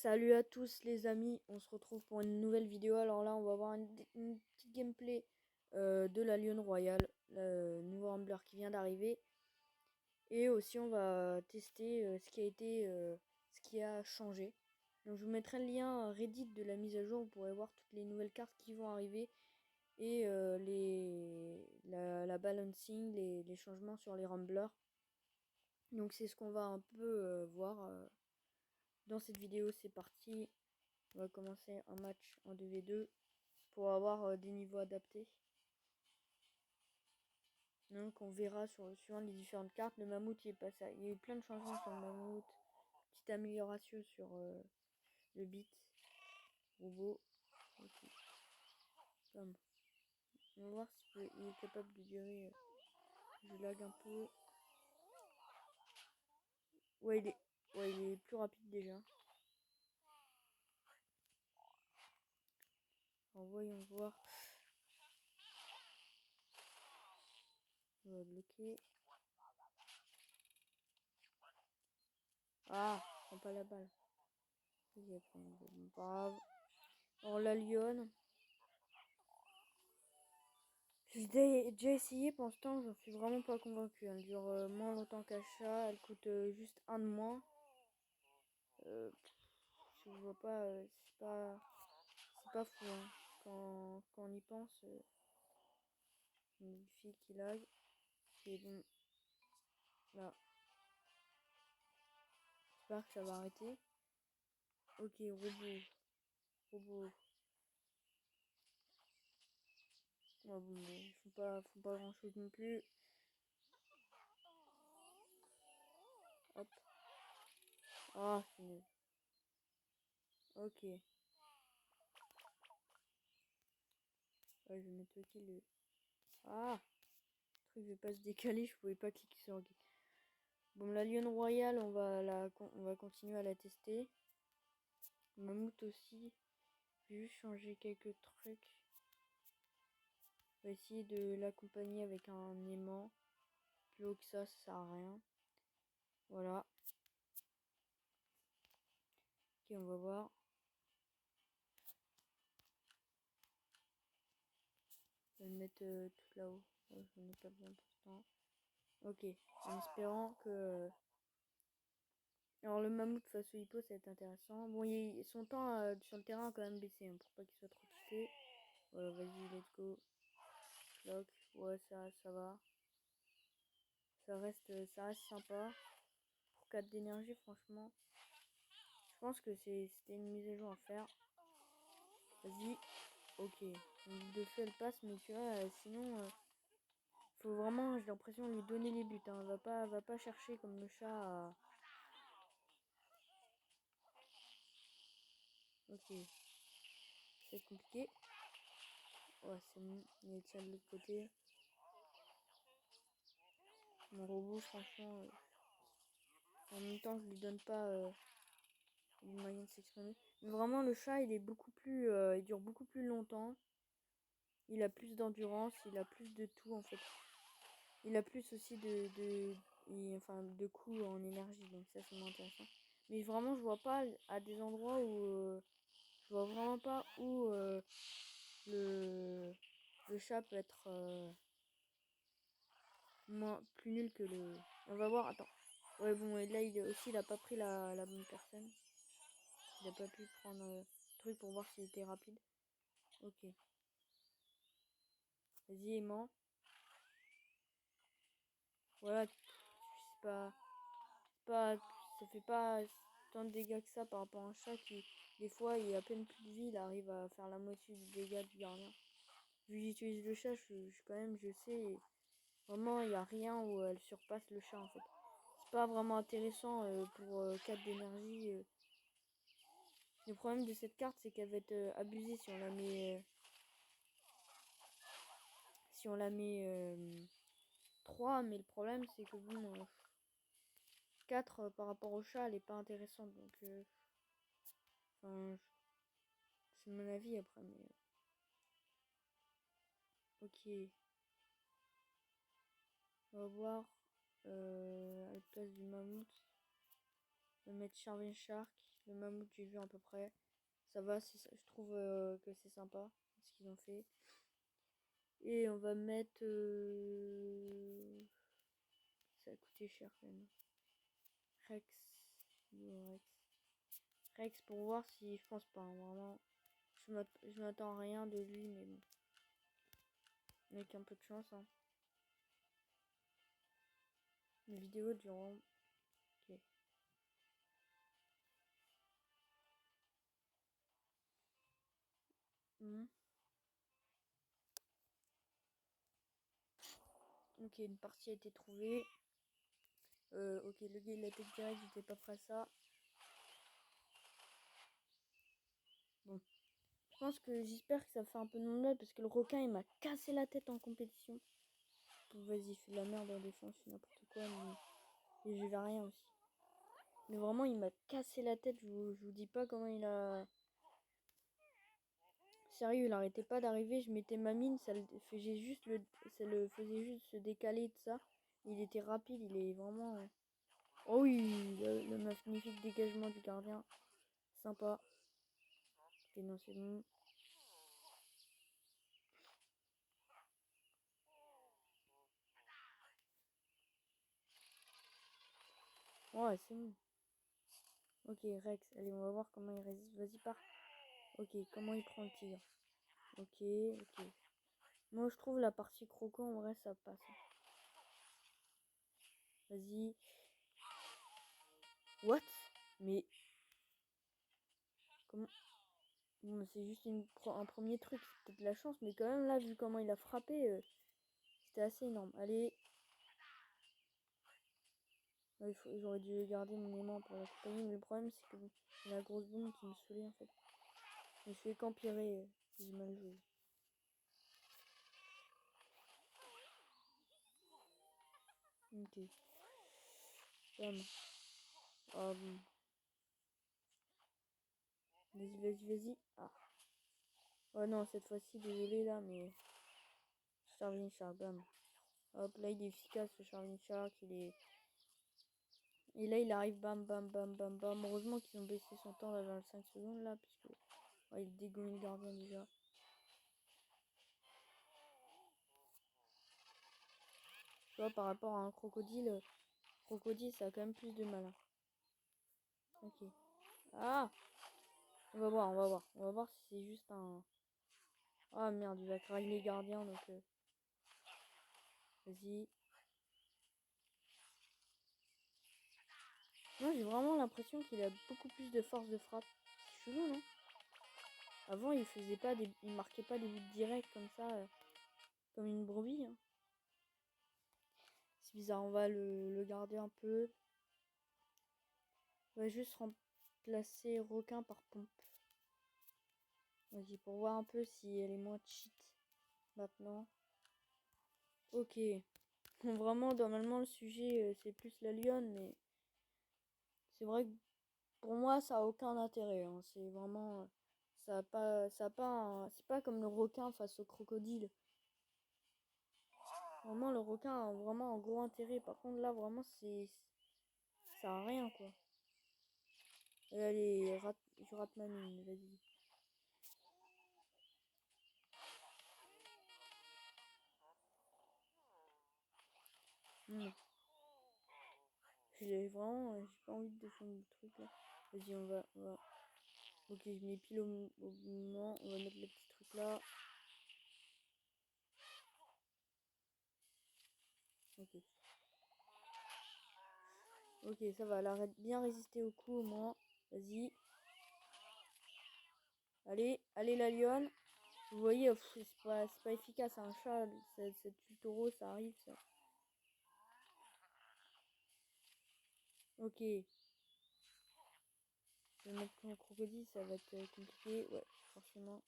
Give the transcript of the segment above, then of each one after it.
Salut à tous les amis, on se retrouve pour une nouvelle vidéo. Alors là on va voir une petite gameplay de la Lionne Royale, le nouveau Rambler qui vient d'arriver. Et aussi on va tester ce qui a changé. Donc je vous mettrai le lien Reddit de la mise à jour, vous pourrez voir toutes les nouvelles cartes qui vont arriver. Et la balancing, les changements sur les Ramblers. Donc c'est ce qu'on va un peu voir dans cette vidéo. C'est parti. On va commencer un match en 2v2 pour avoir des niveaux adaptés. Donc on verra suivant les différentes cartes. Le mammouth il est pas ça. Il y a eu plein de changements sur le mammouth. Petite amélioration sur le beat. Robot. Okay. On va voir s'il est capable de durer. Je lag un peu. Ouais il est plus rapide déjà. Alors voyons voir. On va bloquer. Ah, prends pas la balle. Il a pris une balle. Brave. Alors la lionne. J'ai déjà essayé, pour l'instant j'en suis vraiment pas convaincu. Elle dure moins longtemps qu'Achat, elle coûte juste un de moins. Je vois pas, c'est pas fou hein. Quand on y pense. Une fille qui lag. Et bon, là, j'espère que ça va arrêter. Ok, robot. Ouais, bon, ils font pas grand chose non plus. Hop. Ah, c'est nul. Ok. Ouais, je vais mettre ok le. Ah! Le truc veut pas se décaler, je pouvais pas cliquer sur OK. Bon, la Lionne Royale, on va continuer à la tester. Mammouth aussi. Je vais juste changer quelques trucs. On va essayer de l'accompagner avec un aimant. Plus haut que ça sert à rien. Voilà. Ok, on va voir. On va le mettre tout là-haut. Oh, j'en ai pas besoin pour l'instant. Ok, en espérant que... Alors le mammouth face au hippo, ça va être intéressant. Bon, son temps sur le terrain a quand même baissé, hein, pour pas qu'il soit trop touché. Voilà, vas-y, let's go. Clock, ouais, ça va. Ça reste sympa. Pour 4 d'énergie, franchement. Je pense que c'était une mise à jour à faire. Vas-y. Ok. Donc, de fait, elle passe, mais tu vois, sinon, faut vraiment, j'ai l'impression, lui donner les buts. Hein. Va pas chercher comme le chat à... Ok. C'est compliqué. Ouais, c'est bon. Il tient de l'autre côté. Mon robot, franchement, en même temps, je lui donne pas les moyens de s'exprimer. Mais vraiment, le chat, il est beaucoup plus... il dure beaucoup plus longtemps. Il a plus d'endurance, il a plus de tout, en fait. Il a plus aussi de coups en énergie, donc ça c'est moins intéressant. Mais vraiment, je vois pas à des endroits où... je vois vraiment pas où le, le chat peut être plus nul que le... On va voir, attends. Ouais, bon, et là, il a pas pris la bonne personne. Il a pas pu prendre le truc pour voir s'il était rapide. Ok. Vas-y, aimant. Voilà, c'est pas, ça fait pas tant de dégâts que ça par rapport à un chat qui, des fois, il a à peine plus de vie, il arrive à faire la moitié du dégât du gardien. Vu que j'utilise le chat, je sais, vraiment, il n'y a rien où elle surpasse le chat en fait. C'est pas vraiment intéressant pour 4 d'énergie. Le problème de cette carte, c'est qu'elle va être abusée si on la met, 3, mais le problème, c'est que bon, 4 par rapport au chat, elle est pas intéressante donc. Enfin, c'est mon avis après, mais... Ok. On va voir à la place du mammouth. On va mettre Charvin Shark. le mammouth j'ai vu à peu près. Ça va, je trouve que c'est sympa ce qu'ils ont fait. Et on va mettre... Ça a coûté cher quand même. Rex. Rex. Rex pour voir si... Je pense pas, hein, vraiment. Je m'attends à rien de lui, mais bon. Avec un peu de chance. Hein. Les vidéos durant... Ok. Ok, une partie a été trouvée. Ok, le gars il a peut-être direct, j'étais pas prêt à ça. Bon. Je pense que j'espère que ça fait un peu de monde parce que le requin il m'a cassé la tête en compétition. Vas-y, fais de la merde en défense, n'importe quoi, mais je vais rien aussi. Mais vraiment, il m'a cassé la tête, je vous dis pas comment il a... Sérieux, il arrêtait pas d'arriver, je mettais ma mine, ça le faisait juste se décaler de ça. Il était rapide, il est vraiment... Oh oui, le magnifique dégagement du gardien. Sympa. Ok, non, c'est bon. Ouais, c'est bon. Ok, Rex, allez, on va voir comment il résiste. Vas-y, pars. Ok, comment il prend le tigre. Ok, ok. Moi, je trouve la partie croquant, en vrai, ça passe. Vas-y. What? Mais... Comment... Bon, c'est juste un premier truc, c'est peut-être la chance, mais quand même, là, vu comment il a frappé, c'était assez énorme. Allez. Ouais, j'aurais dû garder mon aimant pour l'accompagner, mais le problème, c'est que la grosse bombe qui me saoulait, en fait. Je me suis qu'empirer, j'ai mal joué. Ok. Bam. Ah bon. Vas-y, vas-y, vas-y. Ah. Oh non, cette fois-ci, désolé là, mais... Charving Shark, bam. Hop, là, il est efficace, ce Charving Shark, il est... Et là, il arrive, bam, bam, bam, bam, bam. Heureusement qu'ils ont baissé son temps là, vers le 5 secondes, là, puisque... Oh, il dégomme le gardien, déjà. Tu vois, par rapport à un crocodile, ça a quand même plus de malin. Ok. Ah! On va voir, on va voir. On va voir si c'est juste un... Ah merde, il va craquer les gardiens, donc... Vas-y. Moi, j'ai vraiment l'impression qu'il a beaucoup plus de force de frappe. C'est chelou, non? Avant, il faisait pas des... Il marquait pas des buts directs comme ça, comme une brebis. Hein. C'est bizarre, on va le garder un peu. On va juste remplacer requin par pompe. Vas-y, pour voir un peu si elle est moins cheat maintenant. Ok. Vraiment, normalement, le sujet, c'est plus la lionne, mais c'est vrai que pour moi, ça a aucun intérêt. Hein. C'est vraiment... c'est pas comme le requin face au crocodile. Vraiment, le requin a vraiment un gros intérêt. Par contre, là, vraiment, ça sert à rien, quoi. Et allez, je rate ma mine, vas-y. J'ai vraiment, j'ai pas envie de défendre le truc, là. Vas-y, on va... Ok, je mets pile au moment. On va mettre le petit truc là. Ok. Ok, ça va. Elle a bien résisté au coup au moins. Vas-y. Allez, allez la lionne. Vous voyez, c'est pas efficace. Un chat, cette taureau, ça arrive ça. Ok. Je vais mettre mon crocodile, ça va être compliqué. Ouais, forcément.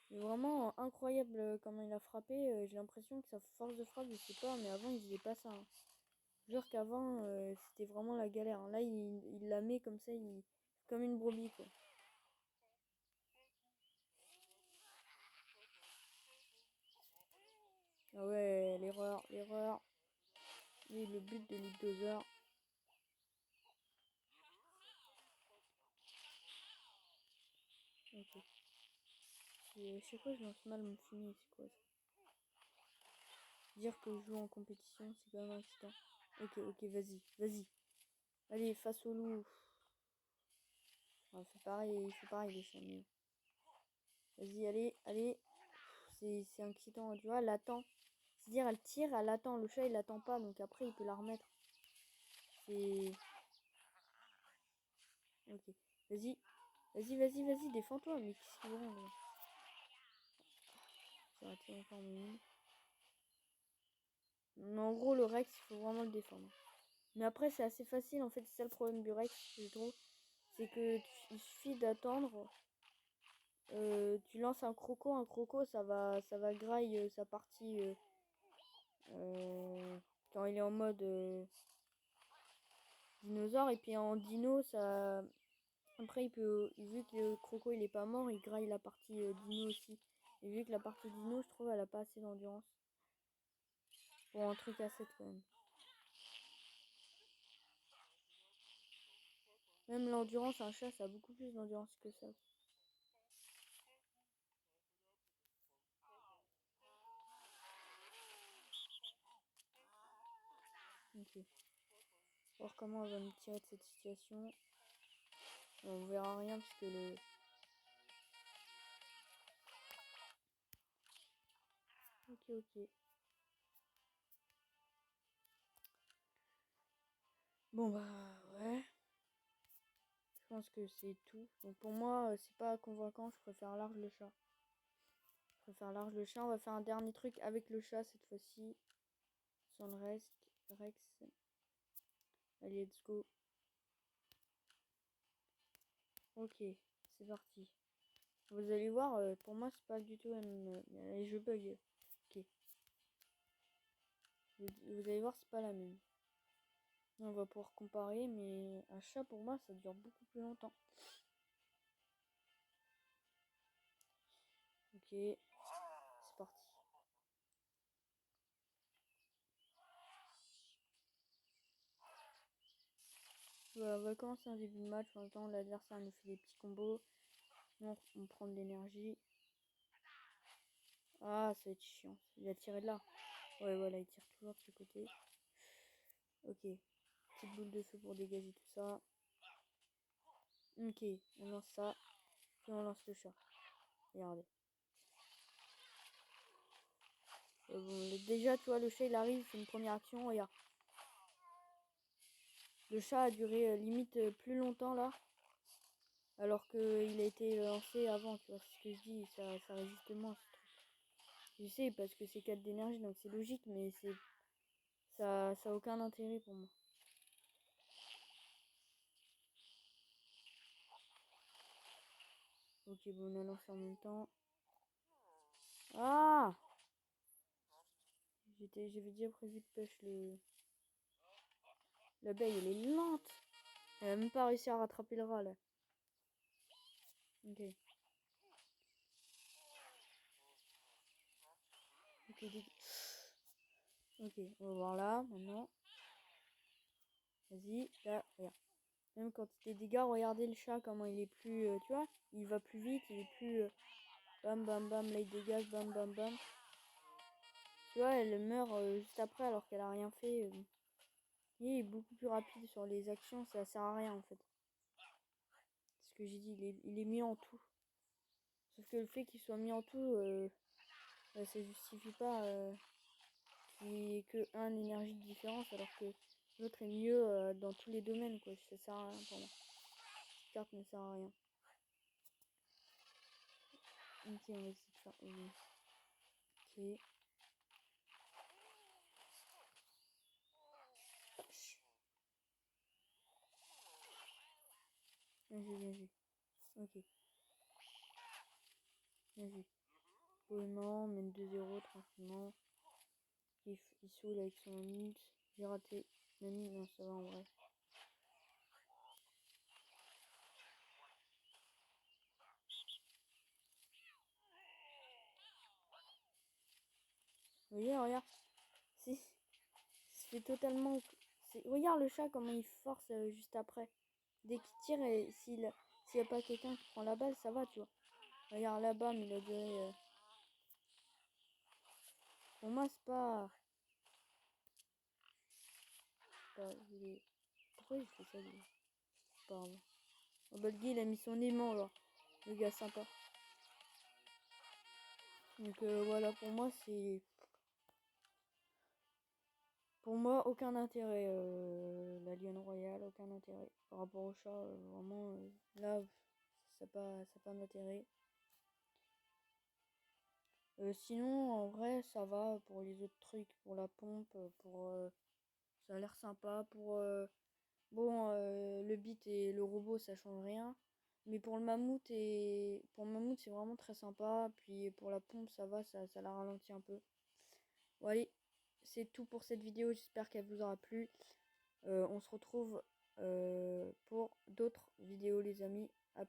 Mais vraiment incroyable comment il a frappé. J'ai l'impression que sa force de frappe, je sais pas, mais avant il faisait pas ça. Hein. Je jure qu'avant c'était vraiment la galère. Hein. Là il la met comme ça, comme une brebis quoi. Ah ouais, l'erreur, l'erreur. Et le but de Bulldozer. Ok. Je sais quoi, je lance mal mon fumier, c'est quoi ça? Dire que je joue en compétition, c'est quand même excitant. Ok, vas-y. Allez, face au loup. On fait pareil les chiens. Vas-y, allez. C'est excitant, tu vois, elle attend. C'est-à-dire, elle tire, elle attend. Le chat, il attend pas, donc après, il peut la remettre. C'est... Ok. Vas-y, défends-toi. Mais qu'est-ce qu'il veut là? J'ai raté encore mon... Mais en gros, le Rex, il faut vraiment le défendre. Mais après, c'est assez facile, en fait. C'est ça le problème du Rex, je trouve. C'est que il suffit d'attendre. Tu lances un croco, ça va graille sa partie quand il est en mode dinosaure. Et puis en dino, ça... Après, il peut, vu que le croco il est pas mort, il graille la partie dino aussi. Et vu que la partie dino, je trouve, elle a pas assez d'endurance. Pour un truc à 7 quand même. Même l'endurance, un chat, ça a beaucoup plus d'endurance que ça. Ok. Voir comment elle va me tirer de cette situation. On verra rien puisque le... Ok. Bon bah ouais. Je pense que c'est tout. Donc pour moi, c'est pas convaincant. Je préfère large le chat. On va faire un dernier truc avec le chat cette fois-ci. Sans le reste. Rex. Allez, let's go. Ok, c'est parti. Vous allez voir, pour moi, c'est pas du tout la même. Allez, je bug. Ok. Vous allez voir, c'est pas la même. On va pouvoir comparer, mais un chat, pour moi, ça dure beaucoup plus longtemps. Ok, c'est parti. Voilà, on va commencer un début de match. En même temps, l'adversaire nous fait des petits combos. On prend de l'énergie. Ah, ça va être chiant. Il a tiré de là. Ouais, voilà, il tire toujours de ce côté. Ok. Petite boule de feu pour dégager tout ça. Ok, on lance ça. Puis on lance le chat. Regardez. Bon, déjà, tu vois, le chat, il arrive, c'est une première action. Regarde. Le chat a duré limite plus longtemps, là. Alors qu'il a été lancé avant, tu vois. C'est ce que je dis, ça résiste moins, ce truc. Je sais, parce que c'est 4 d'énergie, donc c'est logique, mais ça a aucun intérêt pour moi. Ok, bon, on a lancé en même temps. Ah! J'avais déjà prévu de pêcher le... L'abeille, elle est lente. Elle a même pas réussi à rattraper le rat, là. Ok. Ok, on va voir là, maintenant. Vas-y, là, regarde. Même quand il fait des dégâts, regardez le chat, comment il est plus... tu vois, il va plus vite, il est plus... bam, bam, bam, là il dégage, bam, bam, bam. Tu vois, elle meurt juste après alors qu'elle a rien fait. Il est beaucoup plus rapide sur les actions, ça sert à rien en fait. C'est ce que j'ai dit, il est mis en tout. Sauf que le fait qu'il soit mis en tout, ça justifie pas qu'il n'y ait que un énergie de différence alors que l'autre est mieux dans tous les domaines quoi. Ça sert à rien pour moi. Cette carte ne sert à rien. Ok, on va essayer de faire. Ok. Bien vu. Ok, bien vu. Oh non, mène 2-0 tranquillement. Il saoule avec son minute. J'ai raté. Nani, non, ça va en vrai. Regarde. Si, se fait totalement. Regarde le chat comment il force juste après. Dès qu'il tire et s'il y a pas quelqu'un qui prend la balle, ça va, tu vois. Regarde là-bas, mais il a duré... Pour moi, c'est pas... il est... Pourquoi il fait ça, lui? Pardon. Oh bah, le gars, il a mis son aimant, là. Le gars sympa. Donc voilà, pour moi, c'est... Pour moi, aucun intérêt, la Lionne Royale, aucun intérêt. Par rapport au chat, vraiment, là, ça n'a pas d'intérêt. Sinon, en vrai, ça va pour les autres trucs, pour la pompe, pour... ça a l'air sympa. Pour... bon, le beat et le robot, ça change rien. Mais pour le mammouth, c'est vraiment très sympa. Puis pour la pompe, ça va, ça la ralentit un peu. Bon, allez, c'est tout pour cette vidéo. J'espère qu'elle vous aura plu. On se retrouve pour d'autres vidéos, les amis. À plus.